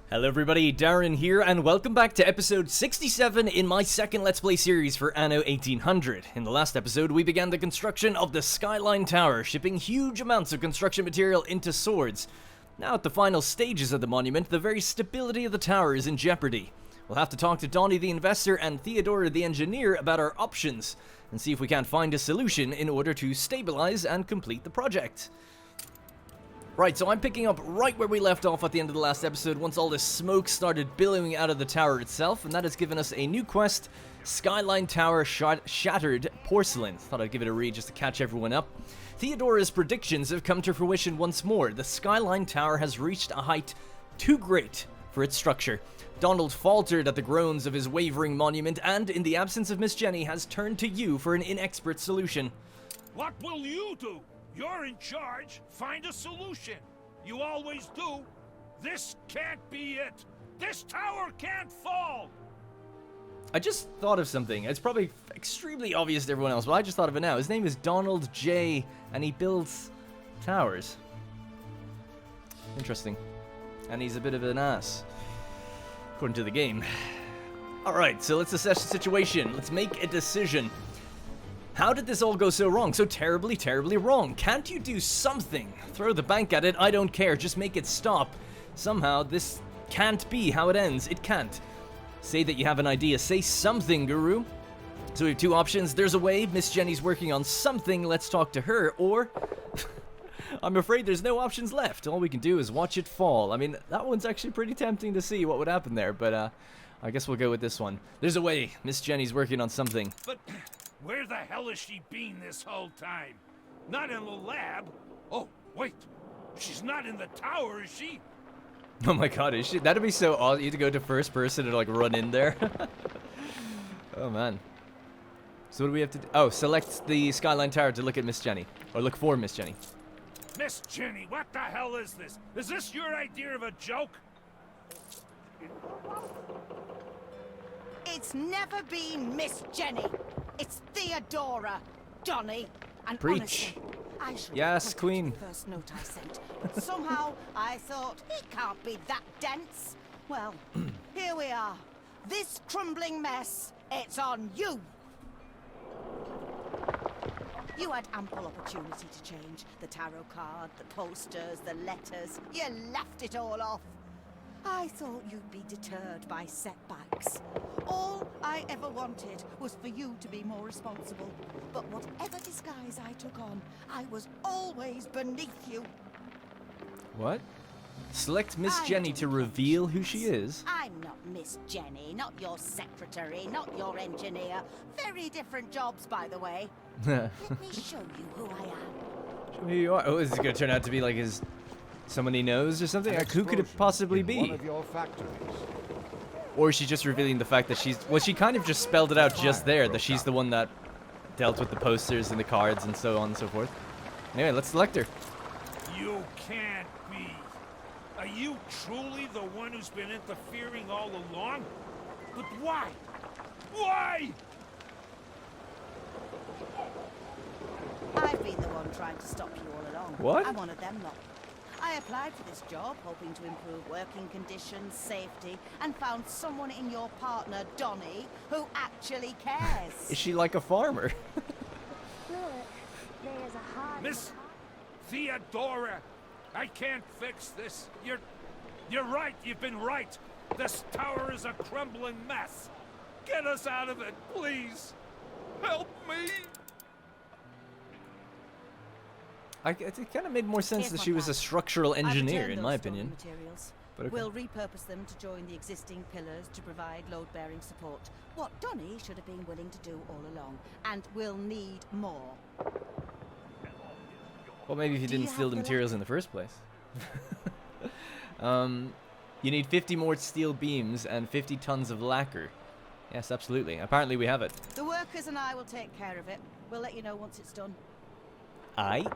Hello everybody, Darren here, and welcome back to episode 67 in my second Let's Play series for Anno 1800. In the last episode, we began the construction of the Skyline Tower, shipping huge amounts of construction material into swords. Now at the final stages of the monument, the very stability of the tower is in jeopardy. We'll have to talk to Donnie the investor and Theodora the engineer about our options, and see if we can't find a solution in order to stabilize and complete the project. Right, so I'm picking up right where we left off at the end of the last episode once all this smoke started billowing out of the tower itself, and that has given us a new quest, Skyline Tower Shattered Porcelain. Thought I'd give it a read just to catch everyone up. Theodora's predictions have come to fruition once more. The Skyline Tower has reached a height too great for its structure. Donald faltered at the groans of his wavering monument, and in the absence of Miss Jenny, has turned to you for an inexpert solution. What will you do? You're in charge. Find a solution. You always do. This can't be it. This tower can't fall. I just thought of something. It's probably extremely obvious to everyone else, but I just thought of it now. His name is Donald J, and he builds towers. Interesting. And he's a bit of an ass, according to the game. Alright, so let's assess the situation. Let's make a decision. How did this all go so wrong? So terribly, terribly wrong. Can't you do something? Throw the bank at it, I don't care. Just make it stop. Somehow, this can't be how it ends. It can't. Say that you have an idea. Say something, Guru. So we have two options. There's a way. Miss Jenny's working on something. Let's talk to her. Or, I'm afraid there's no options left. All we can do is watch it fall. I mean, that one's actually pretty tempting to see what would happen there. But, I guess we'll go with this one. There's a way. Miss Jenny's working on something. But where the hell has she been this whole time? Not in the lab. Oh, wait. She's not in the tower, is she? Oh my god, is she? That'd be so awesome. You have to go to first person and like run in there. Oh man. So what do we have to do? Oh, select the Skyline Tower to look at Miss Jenny. Or look for Miss Jenny. Miss Jenny, what the hell is this? Is this your idea of a joke? It's never been Miss Jenny. It's Theodora, Donnie, and Preach. honestly, I should Yes, have Queen. the first note I sent. But somehow I thought it can't be that dense. Well, here we are. This crumbling mess, it's on you. You had ample opportunity to change the tarot card, the posters, the letters. You laughed it all off. I thought you'd be deterred by setbacks. All I ever wanted was for you to be more responsible. But whatever disguise I took on, I was always beneath you. What? Select Miss I Jenny don't to reveal who she is? I'm not Miss Jenny, not your secretary, not your engineer. Very different jobs, by the way. Let me show you who I am. Who you are? Oh, is it gonna turn out to be like his... someone he knows or something? Like, who could it possibly be? One of your factories. Or is she just revealing the fact that she's... well, she kind of just spelled it out just there, that she's the one that dealt with the posters and the cards and so on and so forth. Anyway, let's select her. You can't be. Are you truly the one who's been interfering all along? But why? Why? I've been the one trying to stop you all along. What? I'm one of them lot. I applied for this job, hoping to improve working conditions, safety, and found someone in your partner, Donnie, who actually cares. Is she like a farmer? Miss Theodora, I can't fix this. You're right. You've been right. This tower is a crumbling mess. Get us out of it, please. Help me. It kind of made more sense Here's that my she was plan. a structural I've engineer, returned in those my stolen opinion. Materials. But okay. We'll repurpose them to join the existing pillars to provide load-bearing support. What Donnie should have been willing to do all along. And we'll need more. Well, maybe if you Do didn't you steal have the the materials in the first place. You need 50 more steel beams and 50 tons of lacquer. Yes, absolutely. Apparently we have it. The workers and I will take care of it. We'll let you know once it's done. Aye.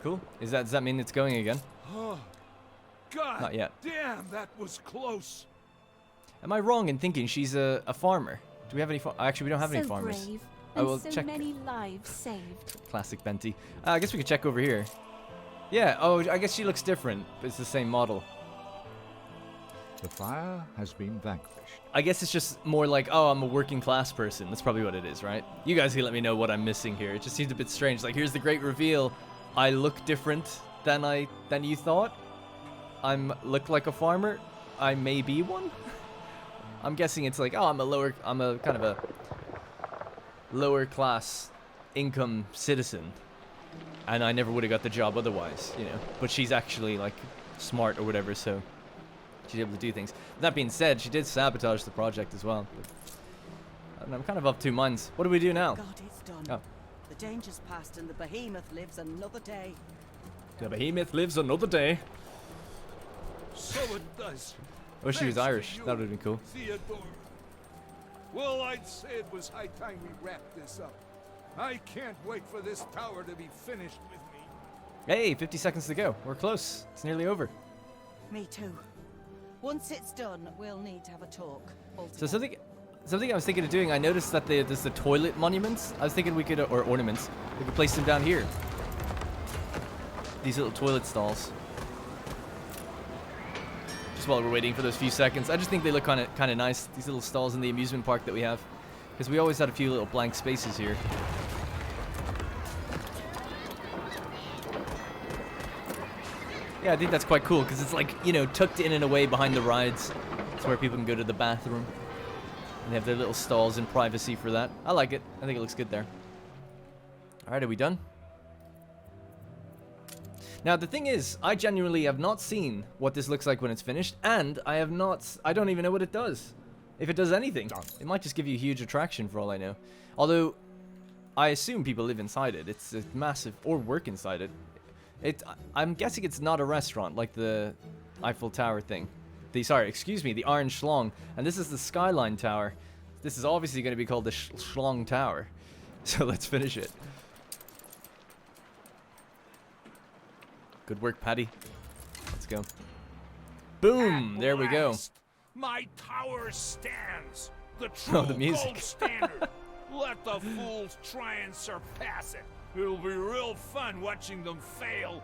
Cool. Does that mean it's going again? Oh, God. Not yet. Damn, that was close. Am I wrong in thinking she's a farmer? Do we have any actually, we don't have any So farmers. brave, I and will so check. many lives saved. Classic Benty. I guess we could check over here. Yeah, oh, I guess she looks different, but it's the same model. The fire has been vanquished. I guess it's just more like, oh, I'm a working class person. That's probably what it is, right? You guys can let me know what I'm missing here. It just seems a bit strange. Like, here's the great reveal. I look different than you thought. Look like a farmer. I may be one. I'm guessing it's like, oh, I'm a kind of a lower class income citizen, and I never would have got the job otherwise, you know. But she's actually like smart or whatever, so she's able to do things. That being said, she did sabotage the project as well. But I'm kind of of two minds. What do we do now? God, it's done. Oh. The danger's past and the behemoth lives another day. The behemoth lives another day. So it does. I wish she was Thanks to Irish. you, That would have been cool. Theodore. Well, I'd say it was high time we wrapped this up. I can't wait for this tower to be finished with me. Hey, 50 seconds to go. We're close. It's nearly over. Me too. Once it's done, we'll need to have a talk. So something I was thinking of doing, I noticed that there's the toilet monuments. I was thinking we could, or ornaments, we could place them down here. These little toilet stalls. Just while we're waiting for those few seconds. I just think they look kind of nice, these little stalls in the amusement park that we have. Because we always had a few little blank spaces here. Yeah, I think that's quite cool, because it's like, you know, tucked in and away behind the rides. It's where people can go to the bathroom. And they have their little stalls in privacy for that. I like it. I think it looks good there. Alright, are we done? Now, the thing is, I genuinely have not seen what this looks like when it's finished, and I don't even know what it does. If it does anything. It might just give you a huge attraction for all I know. Although, I assume people live inside it. It's a massive, or work inside it. I'm guessing it's not a restaurant, like the Eiffel Tower thing. The Orange Schlong. And this is the Skyline Tower. This is obviously going to be called the Schlong Tower. So let's finish it. Good work, Paddy. Let's go. Boom! There we go. My tower stands. The true the music. gold standard. Let the fools try and surpass it. It'll be real fun watching them fail.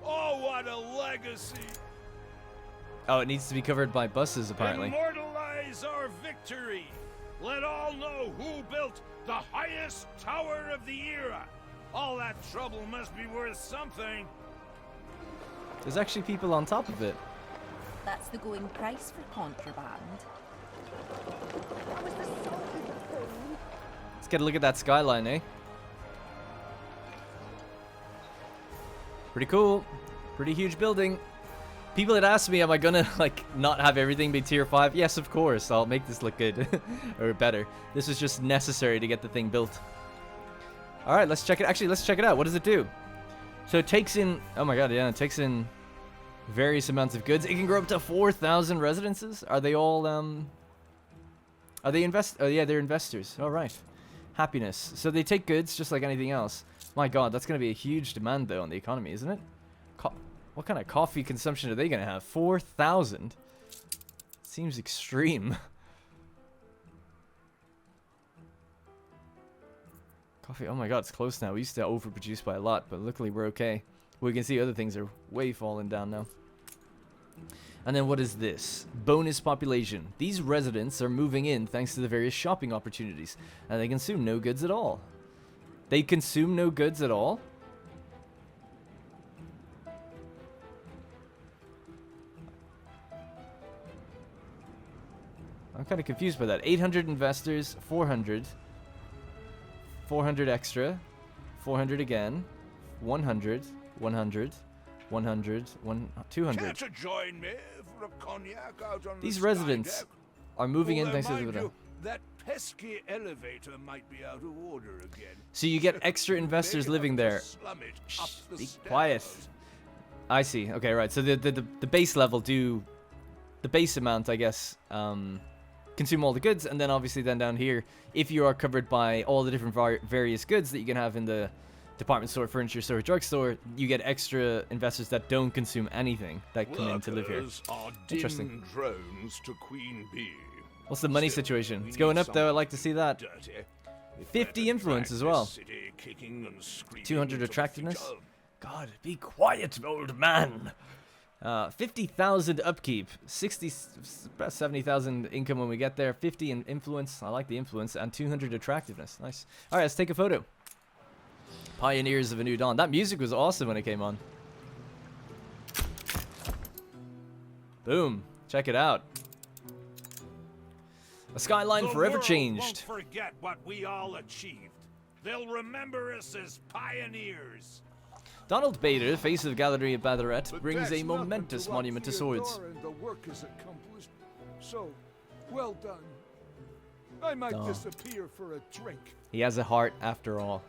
Oh, what a legacy. Oh, it needs to be covered by buses, apparently. Immortalize our victory. Let all know who built the highest tower of the era. All that trouble must be worth something. There's actually people on top of it. That's the going price for contraband. Let's get a look at that skyline, eh? Pretty cool. Pretty huge building. People had asked me, am I gonna, like, not have everything be tier 5? Yes, of course. I'll make this look good. Or better. This was just necessary to get the thing built. Alright, let's check it. Actually, let's check it out. What does it do? So it takes in... Oh my god, yeah. It takes in various amounts of goods. It can grow up to 4,000 residences. Are they all, Are they Oh, yeah, they're investors. Alright. Happiness. So they take goods just like anything else. My god, that's going to be a huge demand, though, on the economy, isn't it? What kind of coffee consumption are they going to have? 4,000? Seems extreme. Coffee, oh my god, it's close now. We used to overproduce by a lot, but luckily we're okay. We can see other things are way falling down now. And then what is this? Bonus population. These residents are moving in thanks to the various shopping opportunities, and they consume no goods at all. They consume no goods at all? I'm kind of confused by that. 800 investors, 400. 400 extra. 400 again. 100. 100. 100. 200. Care to join me for a cognac out on These the residents sky deck? are moving in Although, thanks to mind the... you, that pesky elevator might be out of order again. So you get extra investors Big living enough to there. slum it up the Be stairs. quiet. I see. Okay, right. So the base level do... The base amount, I guess, consume all the goods, and then obviously then down here, if you are covered by all the different various goods that you can have in the department store, furniture store, drugstore, you get extra investors that don't consume anything that come in to live here. Workers are Interesting. dim drones to Queen Bee. What's the money Still, situation? we It's going need up though. I like to see that. dirty. If 50 that influence as attractive well. city kicking and screaming 200 into the attractiveness. feet of- God, be quiet, old man. 50,000 upkeep, 70,000 income when we get there, 50 in influence, I like the influence, and 200 attractiveness. Nice. Alright, let's take a photo. Pioneers of a New Dawn. That music was awesome when it came on. Boom. Check it out. A skyline forever changed. Won't forget what we all achieved. They'll remember us as pioneers. Donald Bader, face of Gallery of Ballarat, But brings that's a nothing momentous to what monument to swords. Theodora and the work is accomplished. So, well done. I might Oh. disappear for a drink. He has a heart after all.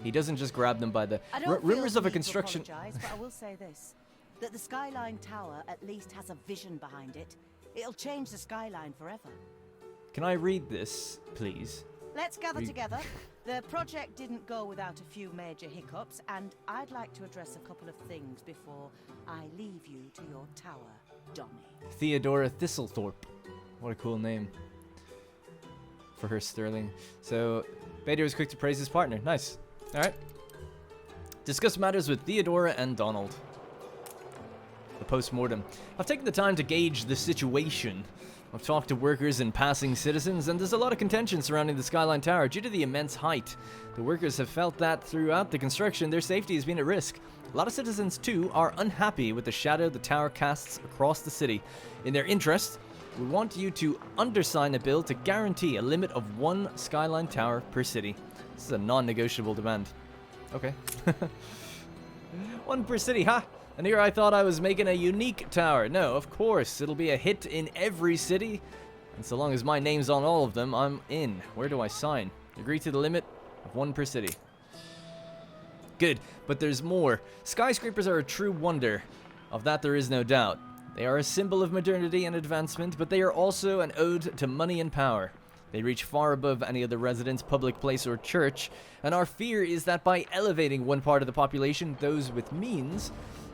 He doesn't just grab them by the I don't feel rumors the of a need to construction. apologise, but I will say this: that the Skyline Tower at least has a vision behind it. It'll change the skyline forever. Can I read this, please? Let's gather We- together. The project didn't go without a few major hiccups, and I'd like to address a couple of things before I leave you to your tower, Donny. Theodora Thistlethorpe. What a cool name for her Sterling. So, Bader was quick to praise his partner. Nice. Alright. Discuss matters with Theodora and Donald. The post-mortem. I've taken the time to gauge the situation. I've talked to workers and passing citizens, and there's a lot of contention surrounding the Skyline Tower due to the immense height. The workers have felt that throughout the construction, their safety has been at risk. A lot of citizens, too, are unhappy with the shadow the tower casts across the city. In their interest, we want you to undersign a bill to guarantee a limit of 1 Skyline Tower per city. This is a non-negotiable demand. Okay. 1 per city, ha! And here I thought I was making a unique tower. No, of course, it'll be a hit in every city. And so long as my name's on all of them, I'm in. Where do I sign? Agree to the limit of 1 per city. Good, but there's more. Skyscrapers are a true wonder. Of that there is no doubt. They are a symbol of modernity and advancement, but they are also an ode to money and power. They reach far above any other residence, public place, or church, and our fear is that by elevating one part of the population, those with means,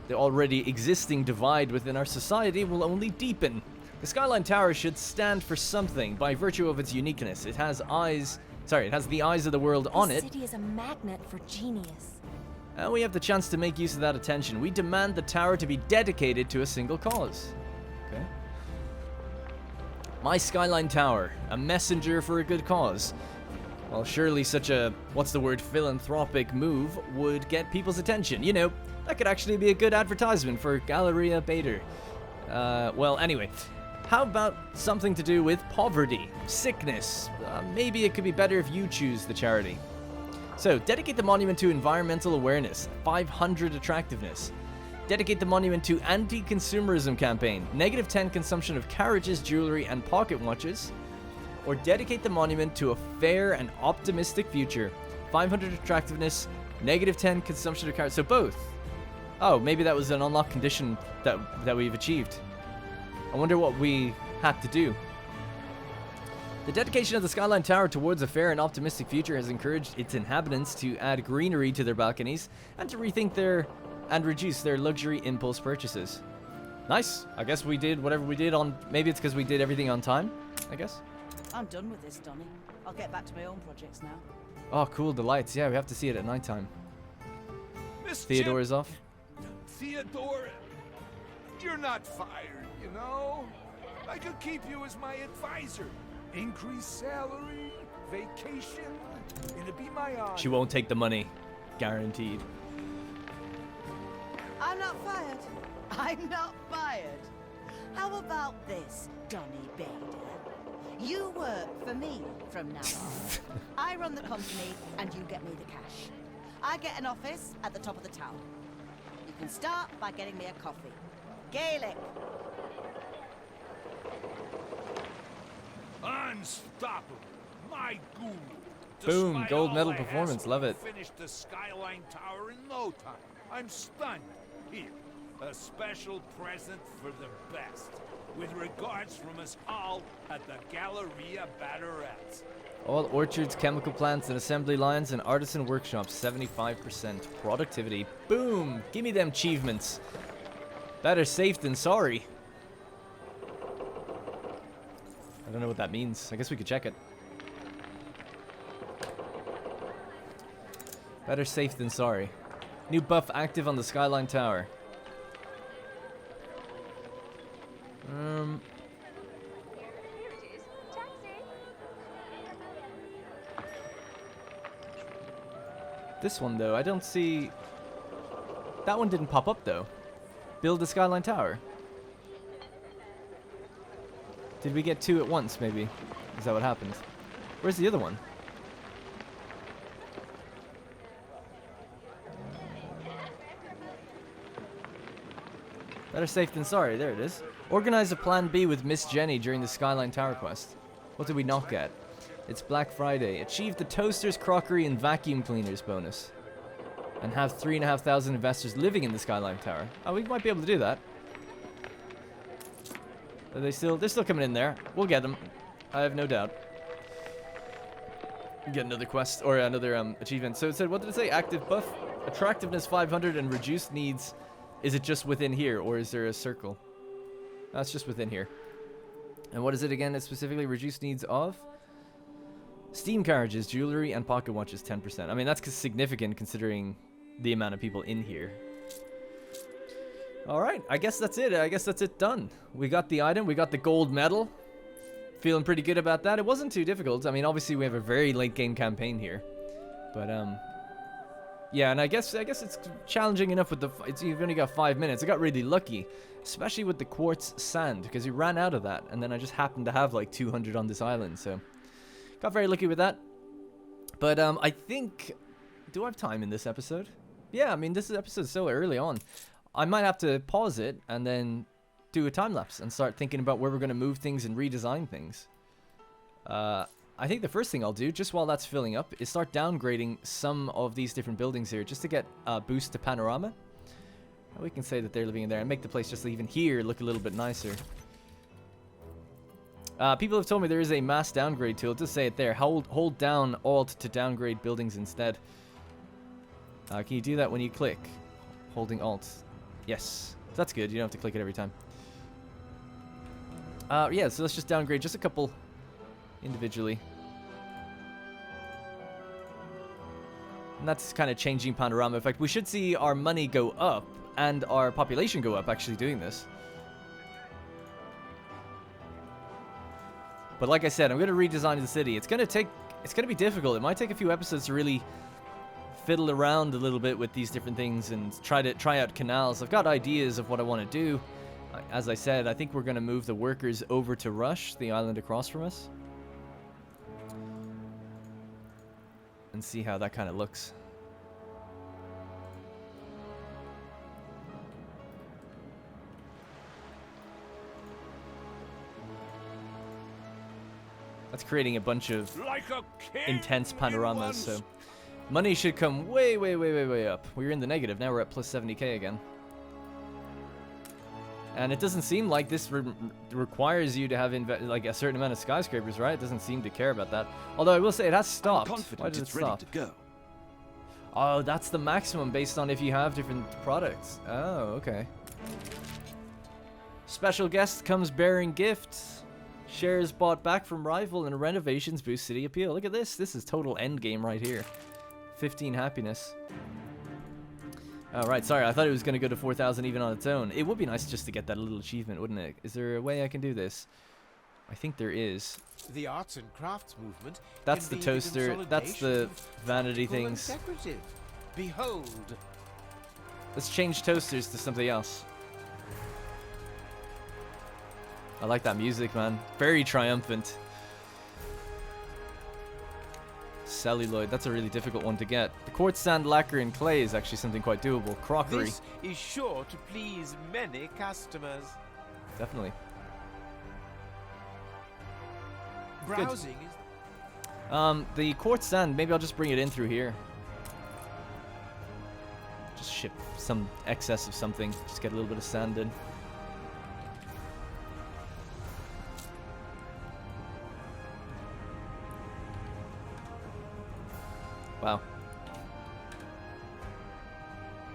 the already existing divide within our society will only deepen. The Skyline Tower should stand for something by virtue of its uniqueness. It has the eyes of the world on it. The city is a magnet for genius. And we have the chance to make use of that attention. We demand the tower to be dedicated to a single cause. Okay. My Skyline Tower, a messenger for a good cause. Well, surely such a, philanthropic move would get people's attention. You know, that could actually be a good advertisement for Galleria Bader. Well, anyway. How about something to do with poverty, sickness? Maybe it could be better if you choose the charity. So, dedicate the monument to environmental awareness, 500 attractiveness. Dedicate the monument to anti-consumerism campaign, -10 consumption of carriages, jewelry, and pocket watches. Or dedicate the monument to a fair and optimistic future, 500 attractiveness, -10 consumption of carriages. So both. Oh, maybe that was an unlocked condition that we've achieved. I wonder what we had to do. The dedication of the Skyline Tower towards a fair and optimistic future has encouraged its inhabitants to add greenery to their balconies and to rethink and reduce their luxury impulse purchases. Nice. I guess we did whatever we did on... Maybe it's because we did everything on time, I guess. I'm done with this, Donny. I'll get back to my own projects now. Oh, cool. The lights. Yeah, we have to see it at nighttime. Miss Theodora's off. Theodora, you're not fired, you know? I could keep you as my advisor. Increase salary, vacation, it'd be my honor. She won't take the money. Guaranteed. I'm not fired. I'm not fired. How about this, Donny Bader? You work for me from now on. I run the company and you get me the cash. I get an office at the top of the tower. You can start by getting me a coffee. Gaelic. Unstoppable. My guru. Boom, Despite gold all medal the performance, hassle, love he it. Finished the Skyline Tower in no time. I'm stunned. Here, a special present for the best. With regards from us all at the Galleria Ballarat. All orchards, chemical plants, and assembly lines and artisan workshops, 75% productivity. Boom! Give me them achievements. Better safe than sorry. I don't know what that means. I guess we could check it. Better safe than sorry. New buff active on the Skyline Tower. This one, though, I don't see... That one didn't pop up, though. Build the Skyline Tower. Did we get 2 at once, maybe? Is that what happened? Where's the other one? Better safe than sorry. There it is. Organize a plan B with Miss Jenny during the Skyline Tower quest. What did we not get? It's Black Friday. Achieve the toasters, crockery, and vacuum cleaners bonus. And have 3,500 investors living in the Skyline Tower. Oh, we might be able to do that. Are they're still coming in there. We'll get them. I have no doubt. Get another quest, or another achievement. So it said, what did it say? Active buff, attractiveness 500, and reduced needs. Is it just within here, or is there a circle? That's just within here. And what is it again? It's specifically reduced needs of? Steam carriages, jewelry, and pocket watches 10%. I mean, that's significant considering the amount of people in here. Alright, I guess that's it. I guess that's it done. We got the item, we got the gold medal. Feeling pretty good about that. It wasn't too difficult. I mean, obviously we have a very late game campaign here. But, yeah, and I guess it's challenging enough with the... You've only got 5 minutes. I got really lucky, especially with the quartz sand, because we ran out of that, and then I just happened to have like 200 on this island, so... Got very lucky with that. But, I think... Do I have time in this episode? Yeah, I mean, this episode is so early on. I might have to pause it and then do a time-lapse and start thinking about where we're going to move things and redesign things. I think the first thing I'll do, just while that's filling up, is start downgrading some of these different buildings here, just to get a boost to panorama. And we can say that they're living in there and make the place just even here look a little bit nicer. People have told me there is a mass downgrade tool. Just say it there. Hold down Alt to downgrade buildings instead. Can you do that when you click? Holding Alt. Yes. That's good. You don't have to click it every time. Yeah, so let's just downgrade just a couple individually. And that's kind of changing panorama. In fact, we should see our money go up and our population go up actually doing this. But like I said, I'm going to redesign the city. It's going to be difficult. It might take a few episodes to really fiddle around a little bit with these different things and try out canals. I've got ideas of what I want to do. As I said, I think we're going to move the workers over to Rush, the island across from us. And see how that kind of looks. That's creating a bunch of intense panoramas, so money should come way up. We were in the negative, now we're at plus 70k again. And it doesn't seem like this requires you to have like a certain amount of skyscrapers, right? It doesn't seem to care about that. Although I will say it has stopped. Why did it stop? Ready to go. Oh, that's the maximum based on if you have different products. Oh, okay. Special guest comes bearing gifts. Shares bought back from rival and renovations boost city appeal. Look at this. This is total end game right here. 15 happiness. Oh, right, sorry, I thought it was going to go to 4,000 even on its own. It would be nice just to get that little achievement, wouldn't it? Is there a way I can do this? I think there is. The arts and crafts movement. That's the toaster. That's the vanity things. Behold. Let's change toasters to something else. I like that music, man. Very triumphant. Celluloid, that's a really difficult one to get. The quartz sand, lacquer, and clay is actually something quite doable. Crockery. This is sure to please many customers. Definitely. Browsing is... the quartz sand, maybe I'll just bring it in through here. Just ship some excess of something. Just get a little bit of sand in. Wow.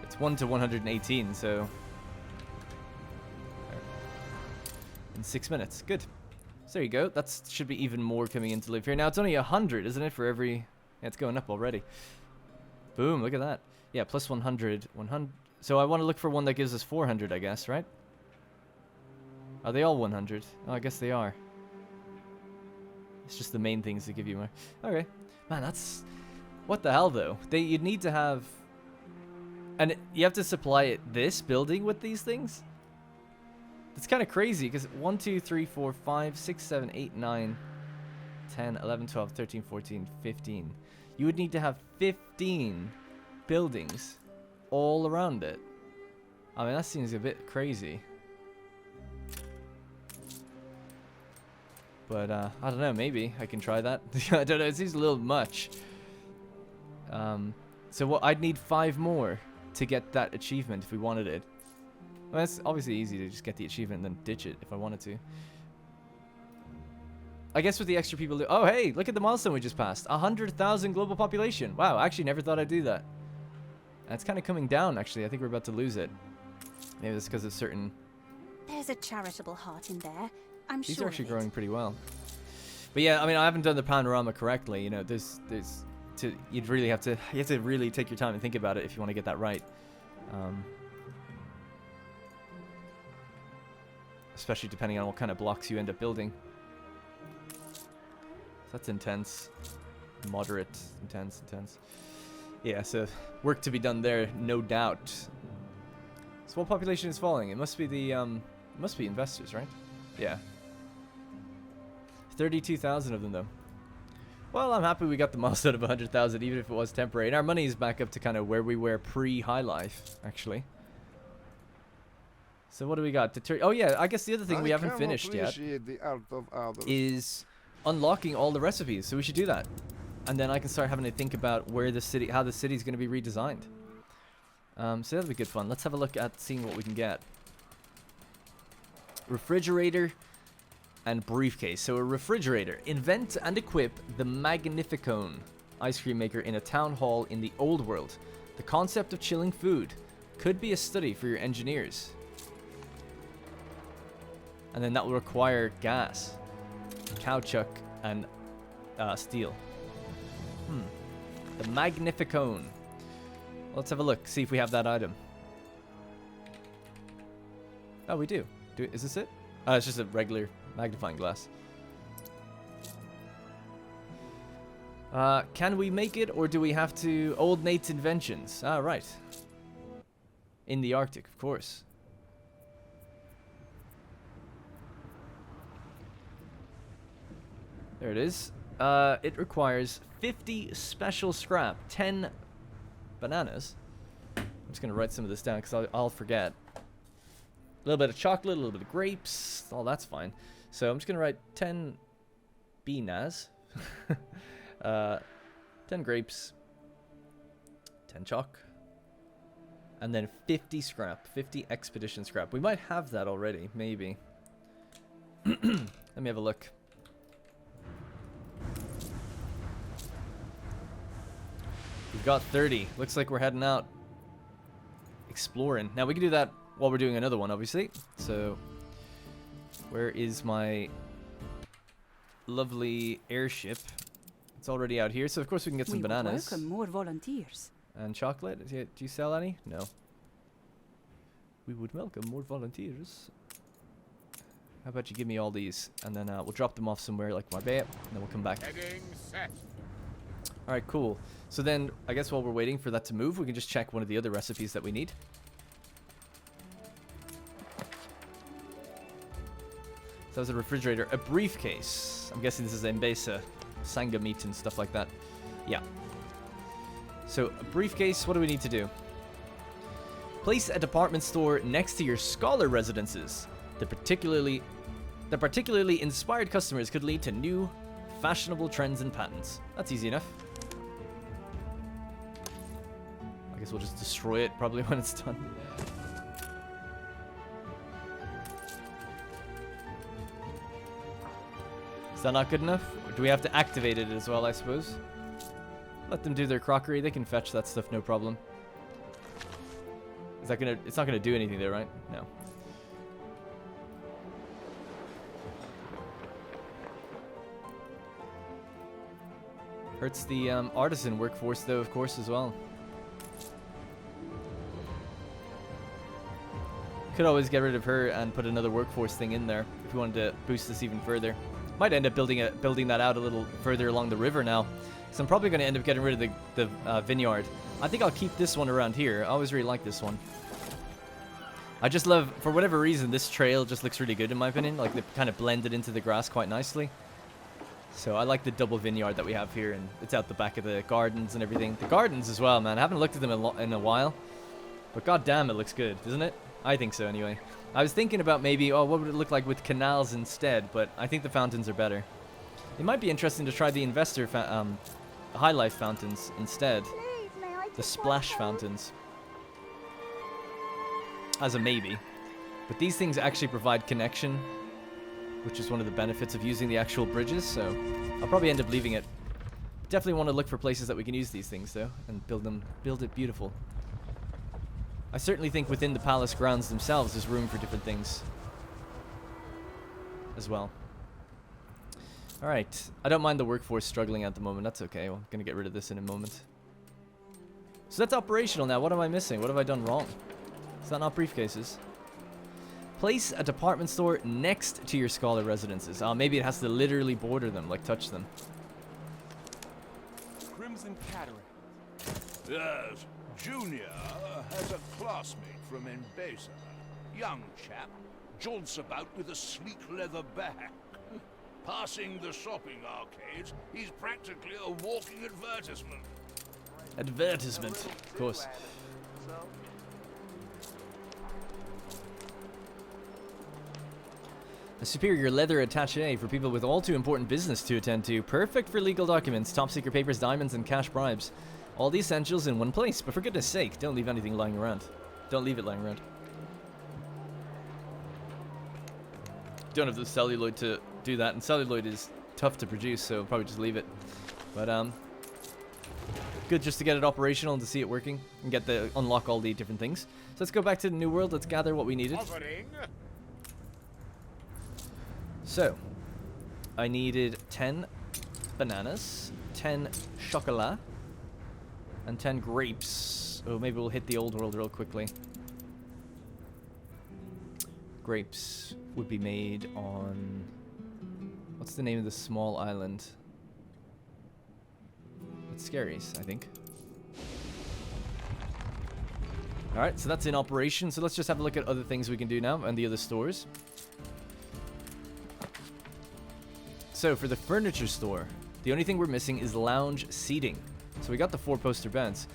It's 1 to 118, so... in 6 minutes. Good. So there you go. That should be even more coming in to live here. Now, it's only 100, isn't it, for every... Yeah, it's going up already. Boom, look at that. Yeah, plus 100. 100. So I want to look for one that gives us 400, I guess, right? Are they all 100? Oh, I guess they are. It's just the main things that give you more. Okay. Man, that's What the hell, though? You'd need to have... And you have to supply it this building with these things? It's kind of crazy, because 1, 2, 3, 4, 5, 6, 7, 8, 9, 10, 11, 12, 13, 14, 15. You would need to have 15 buildings all around it. I mean, that seems a bit crazy. But, I don't know, maybe I can try that. I don't know, it seems a little much. So what, I'd need 5 more to get that achievement if we wanted it. Well, it's obviously easy to just get the achievement and then ditch it if I wanted to. I guess with the extra people... Oh, hey, look at the milestone we just passed. 100,000 global population. Wow, I actually never thought I'd do that. And it's kind of coming down, actually. I think we're about to lose it. Maybe that's because of certain... There's a charitable heart in there. I'm These sure are actually of it. growing pretty well. But yeah, I mean, I haven't done the panorama correctly. You know, you'd really have to... You have to really take your time and think about it if you want to get that right. Especially depending on what kind of blocks you end up building. So that's intense. Moderate. Intense. Yeah, so work to be done there, no doubt. So what population is falling? It must be the, it must be investors, right? Yeah. 32,000 of them, though. Well, I'm happy we got the milestone of 100,000, even if it was temporary. And our money is back up to kind of where we were pre-High Life, actually. So what do we got? Oh yeah, I guess the other thing we haven't finished yet is unlocking all the recipes. So we should do that. And then I can start having to think about where the city, how the city's going to be redesigned. So that'll be good fun. Let's have a look at seeing what we can get. Refrigerator and briefcase. So a refrigerator. Invent and equip the Magnificone ice cream maker in a town hall in the old world. The concept of chilling food could be a study for your engineers. And then that will require gas, cowchuck, and steel. The Magnificone. Let's have a look, see if we have that item. Oh, we do. Is this it? Oh, it's just a regular magnifying glass. Can we make it, or do we have to... Old Nate's inventions. Ah, right. In the Arctic, of course. There it is. It requires 50 special scrap, 10 bananas. I'm just going to write some of this down because I'll forget. A little bit of chocolate, a little bit of grapes. Oh, that's fine. So I'm just going to write 10 bananas, 10 grapes, 10 chalk, and then 50 scrap, 50 expedition scrap. We might have that already, maybe. Let me have a look. We've got 30. Looks like we're heading out exploring. Now we can do that while we're doing another one, obviously. So where is my lovely airship? It's already out here. So of course we can get some bananas. Welcome more volunteers. And chocolate. Do you sell any? No. We would welcome more volunteers. How about you give me all these, and then we'll drop them off somewhere like my bay, and then we'll come back. Heading set. All right, cool. So then, I guess while we're waiting for that to move, we can just check one of the other recipes that we need. So that was a refrigerator. A briefcase. I'm guessing this is Mbesa, Sanga meat and stuff like that. Yeah. So, a briefcase, what do we need to do? Place a department store next to your scholar residences. The particularly inspired customers could lead to new, fashionable trends and patterns. That's easy enough. I guess we'll just destroy it probably when it's done. Is that not good enough? Or do we have to activate it as well, I suppose? Let them do their crockery. They can fetch that stuff, no problem. Is that gonna... It's not gonna do anything there, right? No. Hurts the artisan workforce, though, of course, as well. Could always get rid of her and put another workforce thing in there if we wanted to boost this even further. Might end up building that out a little further along the river now. So I'm probably going to end up getting rid of the vineyard. I think I'll keep this one around here. I always really like this one. I just love, for whatever reason, this trail just looks really good in my opinion. Like, they kind of blended into the grass quite nicely. So I like the double vineyard that we have here, and it's out the back of the gardens and everything. The gardens as well, man. I haven't looked at them in a while. But goddamn, it looks good, doesn't it? I think so, anyway. I was thinking about maybe, oh, what would it look like with canals instead? But I think the fountains are better. It might be interesting to try the investor high life fountains instead. The splash fountains. As a maybe. But these things actually provide connection, which is one of the benefits of using the actual bridges, so I'll probably end up leaving it. Definitely want to look for places that we can use these things, though, and build it beautiful. I certainly think within the palace grounds themselves there's room for different things as well. Alright, I don't mind the workforce struggling at the moment, that's okay. Well, I'm going to get rid of this in a moment. So that's operational now. What am I missing? What have I done wrong? Is that not briefcases? Place a department store next to your scholar residences. Maybe it has to literally border them, like touch them. Crimson Cataract. Yes, Junior has a classmate from Embasa. Young chap, jaunts about with a sleek leather bag. Passing the shopping arcades, he's practically a walking advertisement. Advertisement, of course. A superior leather attaché for people with all too important business to attend to. Perfect for legal documents, top secret papers, diamonds, and cash bribes. All the essentials in one place, but for goodness sake, don't leave anything lying around. Don't leave it lying around. Don't have the celluloid to do that, and celluloid is tough to produce, so probably just leave it. But good just to get it operational and to see it working and get the unlock all the different things. So let's go back to the new world. Let's gather what we needed. So I needed 10 bananas, 10 chocolat, and 10 grapes. Oh, maybe we'll hit the old world real quickly. Grapes would be made on... What's the name of the small island? It's Scaries, I think. Alright, so that's in operation. So let's just have a look at other things we can do now and the other stores. So for the furniture store, the only thing we're missing is lounge seating. So we got the 4 poster beds.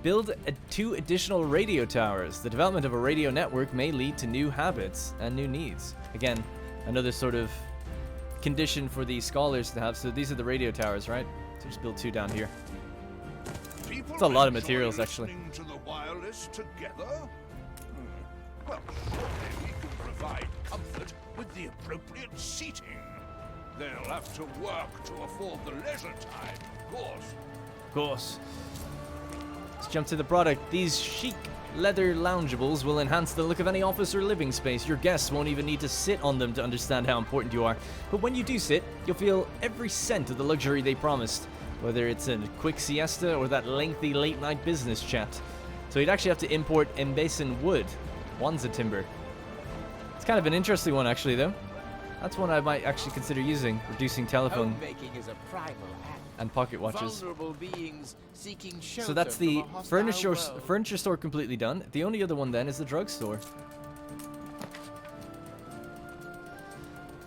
Build 2 additional radio towers. The development of a radio network may lead to new habits and new needs. Again, another sort of condition for the scholars to have. So these are the radio towers, right? So just build 2 down here. It's a lot of materials, actually. To the wireless together? Well, surely we can provide comfort with the appropriate seating. They'll have to work to afford the leisure time, of course. Of course. Let's jump to the product. These chic leather loungeables will enhance the look of any office or living space. Your guests won't even need to sit on them to understand how important you are. But when you do sit, you'll feel every cent of the luxury they promised. Whether it's a quick siesta or that lengthy late-night business chat. So you'd actually have to import Embasin wood, Wanza timber. It's kind of an interesting one, actually, though. That's one I might actually consider using, reducing telephone Homemaking is a primal act. and pocket watches. Vulnerable beings seeking shelter So that's the from a hostile world. furniture store completely done. The only other one then is the drugstore.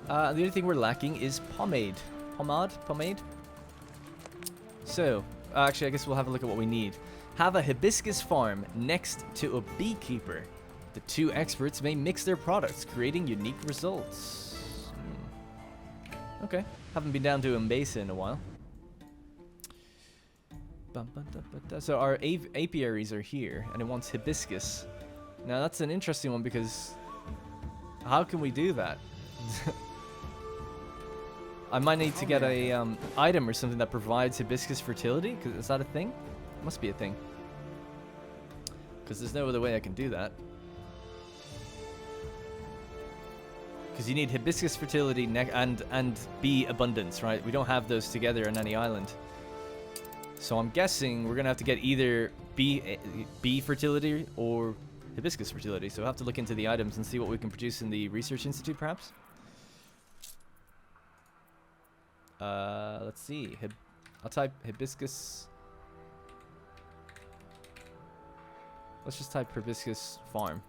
The only thing we're lacking is pomade. Pomade? So, actually, I guess we'll have a look at what we need. Have a hibiscus farm next to a beekeeper. The 2 experts may mix their products, creating unique results. Okay, haven't been down to Embasa in a while. So our apiaries are here, and it wants hibiscus. Now that's an interesting one because how can we do that? I might need to get a item or something that provides hibiscus fertility. Cause is that a thing? It must be a thing. Because there's no other way I can do that. Because you need hibiscus fertility and bee abundance, right? We don't have those together on any island. So I'm guessing we're gonna have to get either bee fertility or hibiscus fertility. So we'll have to look into the items and see what we can produce in the research institute, perhaps. Let's see. I'll type hibiscus. Let's just type hibiscus farm.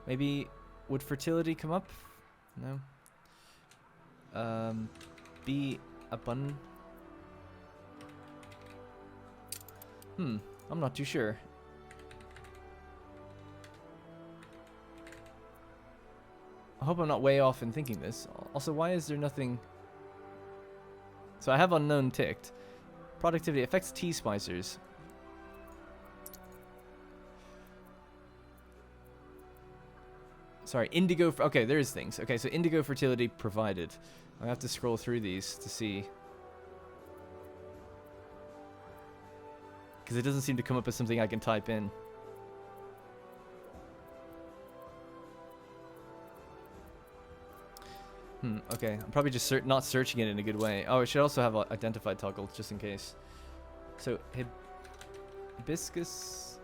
Maybe would fertility come up? No. Be abundant. I'm not too sure. I hope I'm not way off in thinking this. Also, why is there nothing? So I have unknown ticked. Productivity affects tea spicers. Sorry, indigo. Okay, there's things. Okay, so indigo fertility provided. I have to scroll through these to see. Because it doesn't seem to come up as something I can type in. Okay. I'm probably just not searching it in a good way. Oh, it should also have identified toggle, just in case. So, hibiscus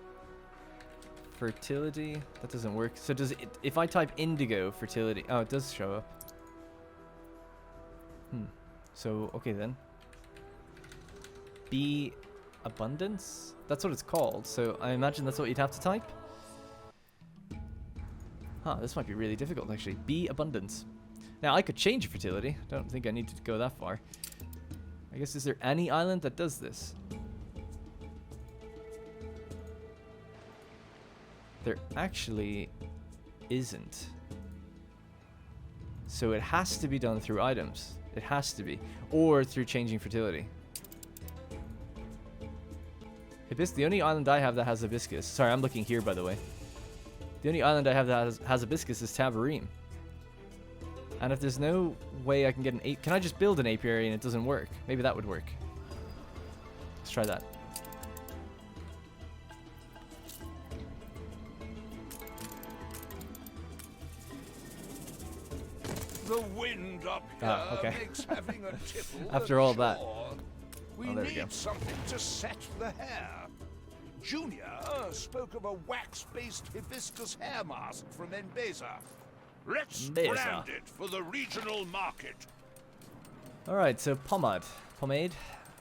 fertility. That doesn't work. So does it, if I type indigo fertility. Oh, it does show up. So, okay then. Bee abundance? That's what it's called. So I imagine that's what you'd have to type. Huh, this might be really difficult actually. Bee abundance. Now I could change fertility. Don't think I need to go that far. I guess, is there any island that does this? There actually isn't. So it has to be done through items. It has to be. Or through changing fertility. The only island I have that has hibiscus. Sorry, I'm looking here by the way. The only island I have that has hibiscus is Tabarim. And if there's no way I can get an ape... Can I just build an apiary and it doesn't work? Maybe that would work. Let's try that. The wind up here okay. makes having a tipple After all that. We Oh, there we go. need something to set the hair. Junior spoke of a wax-based hibiscus hair mask from Mbeza. Let's brand it for the regional market. Alright, so pomade.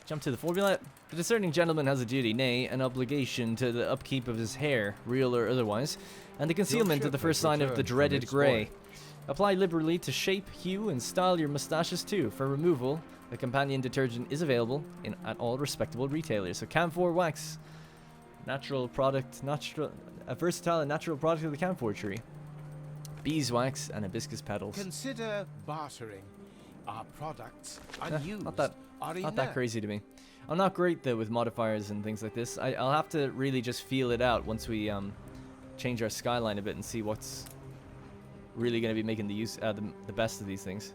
Jump to the formula. The discerning gentleman has a duty, nay, an obligation to the upkeep of his hair, real or otherwise, and the concealment of the first sign of the dreaded grey. Apply liberally to shape, hue, and style your mustaches too. For removal, a companion detergent is available at all respectable retailers. So camphor wax, natural product, a versatile and natural product of the camphor tree. Beeswax and hibiscus petals. Consider bartering. Our products unused Not that crazy to me. I'm not great though with modifiers and things like this. I'll have to really just feel it out once we change our skyline a bit and see what's really going to be making the best of these things.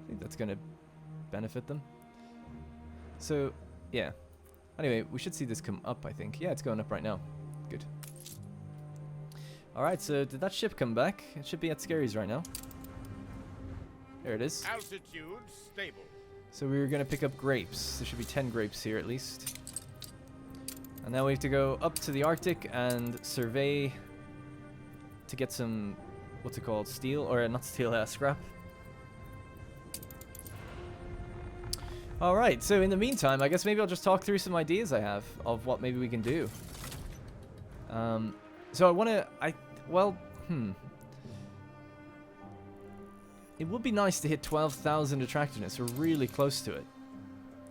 I think that's going to benefit them. So, yeah. Anyway, we should see this come up, I think. Yeah, it's going up right now. Good. Alright, so did that ship come back? It should be at Scary's right now. There it is. Altitude stable. So we were going to pick up grapes. There should be 10 grapes here at least. And now we have to go up to the Arctic and survey to get some, what's it called, steel? Or not steel, scrap. Alright, so in the meantime, I guess maybe I'll just talk through some ideas I have of what maybe we can do. So I want to, it would be nice to hit 12,000 attractiveness. We're really close to it.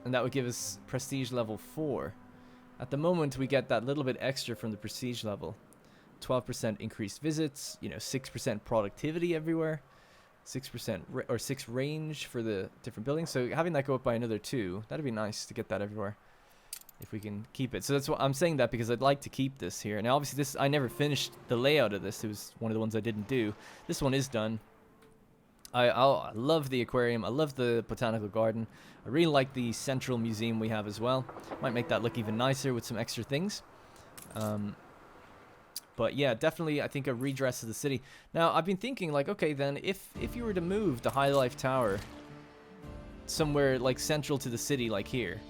And that would give us prestige level 4. At the moment, we get that little bit extra from the prestige level. 12% increased visits, 6% productivity everywhere. 6% or 6 range for the different buildings. So having that go up by another 2, that'd be nice to get that everywhere. If we can keep it. So that's what I'm saying that because I'd like to keep this here. Now obviously I never finished the layout of this. It was one of the ones I didn't do. This one is done. I love the aquarium. I love the botanical garden. I really like the central museum we have as well. Might make that look even nicer with some extra things. But yeah, definitely I think a redress of the city. Now I've been thinking like, okay then, if you were to move the High Life Tower somewhere like central to the city like here,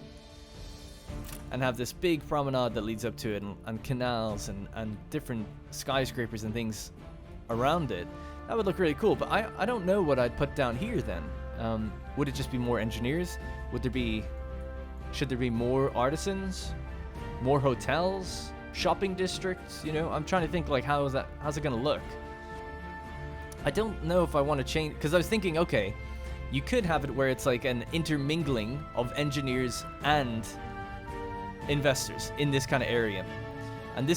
and have this big promenade that leads up to it, and canals and different skyscrapers and things around it. That would look really cool, but I don't know what I'd put down here then. Would it just be more engineers? Should there be more artisans? More hotels? Shopping districts? You know, I'm trying to think like how's it gonna look? I don't know if I want to change, because I was thinking, okay, you could have it where it's like an intermingling of engineers and investors in this kind of area. And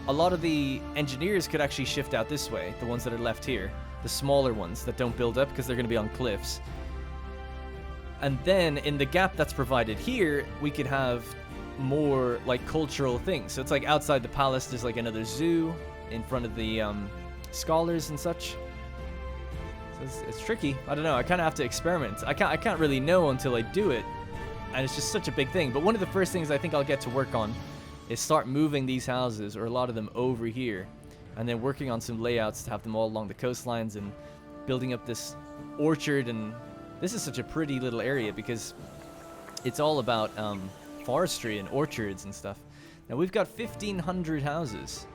a lot of the engineers could actually shift out this way, the ones that are left here, the smaller ones that don't build up because they're going to be on cliffs. And then in the gap that's provided here, we could have more like cultural things. So it's like outside the palace, there's like another zoo in front of the scholars and such. So it's tricky. I don't know. I kind of have to experiment. I can't really know until I do it, and it's just such a big thing. But one of the first things I think I'll get to work on is start moving these houses, or a lot of them, over here, and then working on some layouts to have them all along the coastlines and building up this orchard. And this is such a pretty little area because it's all about forestry and orchards and stuff. Now we've got 1,500 houses,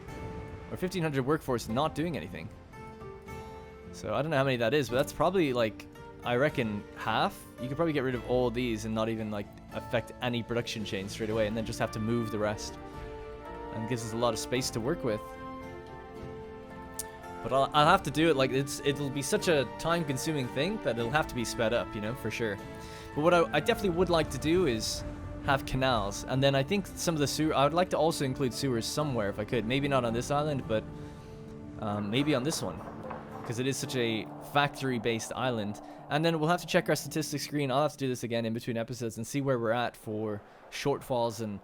or 1,500 workforce not doing anything. So I don't know how many that is, but that's probably like, I reckon half. You could probably get rid of all these and not even like affect any production chain straight away, and then just have to move the rest. And it gives us a lot of space to work with. But I'll have to do it, like it'll be such a time-consuming thing that it'll have to be sped up, you know, for sure. But what I definitely would like to do is have canals, and then I think some of the sewer, I would like to also include sewers somewhere if I could. Maybe not on this island, but maybe on this one, because it is such a factory-based island. And then we'll have to check our statistics screen. I'll have to do this again in between episodes and see where we're at for shortfalls and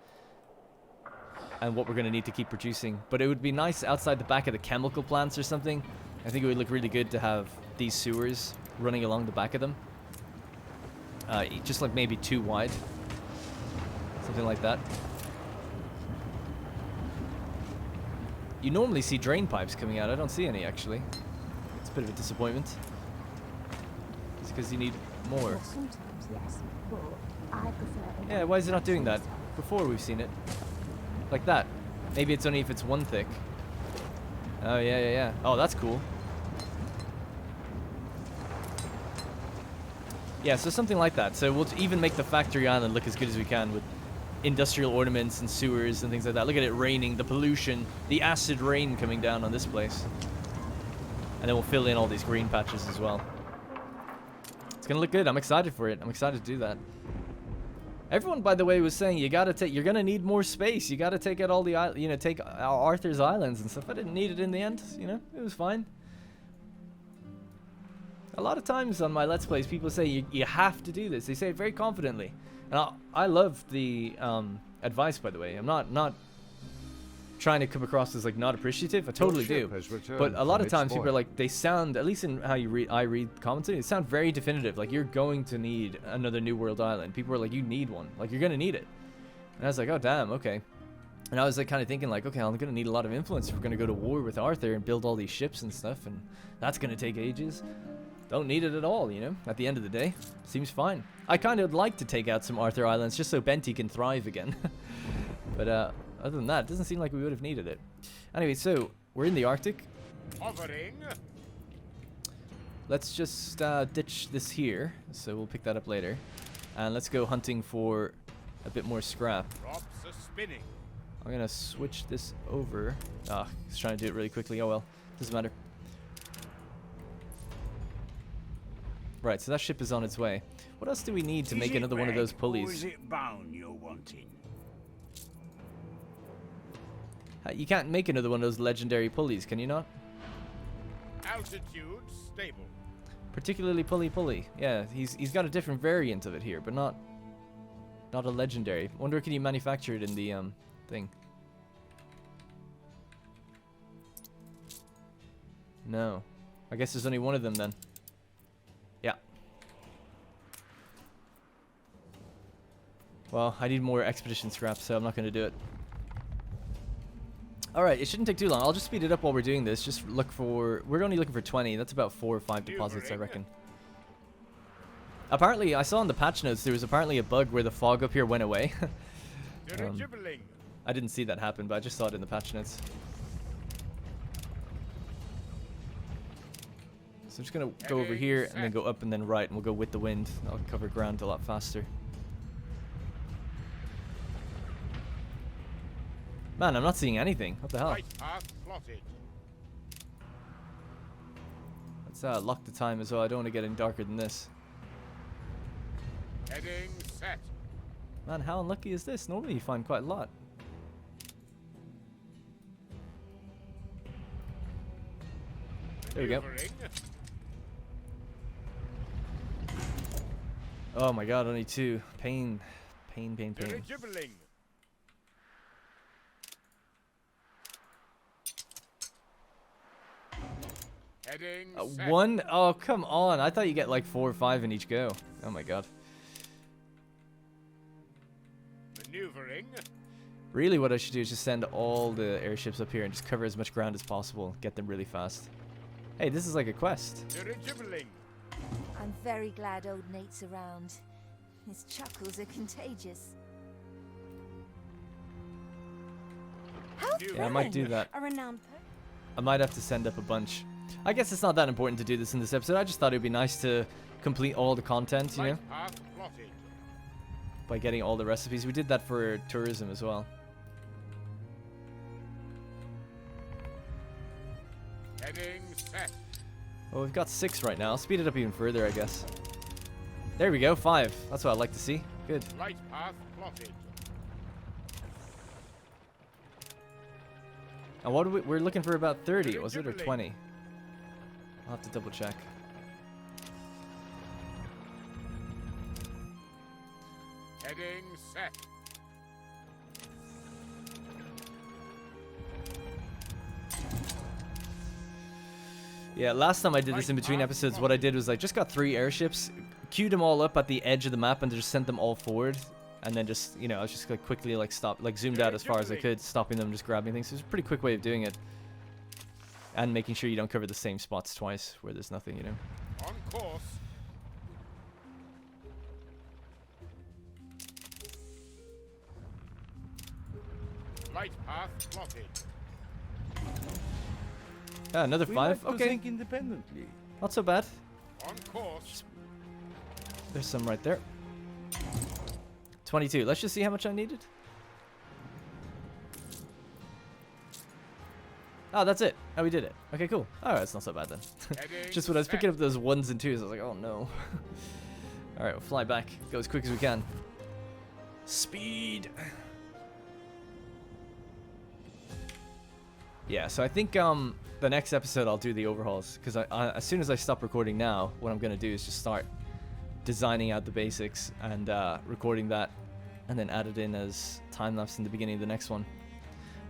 what we're going to need to keep producing. But it would be nice outside the back of the chemical plants or something. I think it would look really good to have these sewers running along the back of them. Just like maybe 2 wide. Something like that. You normally see drain pipes coming out. I don't see any, actually. It's a bit of a disappointment. It's because you need more. Sometimes, yes, but I prefer. Yeah, why is it not doing that? Before we've seen it. Like that. Maybe it's only if it's 1 thick. Oh, yeah. Oh, that's cool. Yeah, so something like that. So we'll even make the factory island look as good as we can with industrial ornaments and sewers and things like that. Look at it raining, the pollution, the acid rain coming down on this place. And then we'll fill in all these green patches as well. It's gonna look good. I'm excited for it. I'm excited to do that. Everyone, by the way, was saying you're gonna need more space. You gotta take out all the, you know, take Arthur's islands and stuff. I didn't need it in the end. You know, it was fine. A lot of times on my Let's Plays, people say you have to do this. They say it very confidently, and I love the advice. By the way, I'm not trying to come across as like not appreciative. I totally do. But a lot of times people are like, they sound, at least in how I read commentary, they sound very definitive. Like, you're going to need another New World island. People are like, you need one. Like, you're gonna need it. And I was like, oh damn, okay. And I was like kind of thinking like, okay, I'm gonna need a lot of influence if we're gonna go to war with Arthur and build all these ships and stuff, and that's gonna take ages. Don't need it at all, you know, at the end of the day. Seems fine. I kind of like to take out some Arthur islands just so Benty can thrive again. But other than that, it doesn't seem like we would have needed it. Anyway, so we're in the Arctic. Hovering. Let's just ditch this here, so we'll pick that up later. And let's go hunting for a bit more scrap. Drops are spinning. I'm gonna switch this over. Ah, he's trying to do it really quickly. Oh well, doesn't matter. Right, so that ship is on its way. What else do we need to make another one of those pulleys? Or is it bone you're wanting? You can't make another one of those legendary pulleys, can you not? Altitude stable. Particularly pulley. Yeah, he's got a different variant of it here, but not a legendary. Wonder, can you manufacture it in the thing? No. I guess there's only one of them then. Yeah. Well, I need more expedition scrap, so I'm not going to do it. Alright, it shouldn't take too long. I'll just speed it up while we're doing this. Just look for... We're only looking for 20. That's about 4 or 5 deposits, I reckon. Apparently, I saw in the patch notes there was apparently a bug where the fog up here went away. Dirigibbling. I didn't see that happen, but I just saw it in the patch notes. So I'm just gonna go over here and then go up and then right, and we'll go with the wind. I'll cover ground a lot faster. Man, I'm not seeing anything. What the hell? Right path plotted. Let's lock the time as well. I don't want to get any darker than this. Heading set. Man, how unlucky is this? Normally you find quite a lot. There we go. Maneuvering. Oh my god, only 2. Pain. Pain, pain, pain. Dirigibbling. Heading set. 1? Oh, come on. I thought you get like 4 or 5 in each go. Oh my god. Maneuvering. Really what I should do is just send all the airships up here and just cover as much ground as possible. Get them really fast. Hey, this is like a quest. Dirigibbling. I'm very glad old Nate's around. His chuckles are contagious. Yeah, I might do that. A renowned I might have to send up a bunch. I guess it's not that important to do this in this episode. I just thought it would be nice to complete all the content, you know, Right path plotted. by getting all the recipes. We did that for tourism as well. Heading set. Well, we've got 6 right now. I'll speed it up even further, I guess. There we go, 5. That's what I'd like to see. Good. Right path plotted. And what we're looking for about 30, was it, or 20? I'll have to double check. Heading set. Yeah, last time I did this in between episodes, what I did was I just got 3 airships, queued them all up at the edge of the map, and just sent them all forward. And then just, you know, I was just like quickly like zoomed out as far as I could, stopping them, just grabbing things. So it's a pretty quick way of doing it. And making sure you don't cover the same spots twice where there's nothing, you know. On course. Right path plotted. Yeah, another 5. Okay, independently. not so bad. On course. There's some right there. 22. Let's just see how much I needed. Oh, that's it. Oh, we did it. Okay, cool. All right, it's not so bad then. Just when I was picking up those 1s and 2s, I was like, oh no. All right, we'll fly back. Go as quick as we can. Speed. Yeah, so I think the next episode I'll do the overhauls, because as soon as I stop recording now, what I'm gonna do is just start designing out the basics and recording that, and then add it in as time lapse in the beginning of the next one.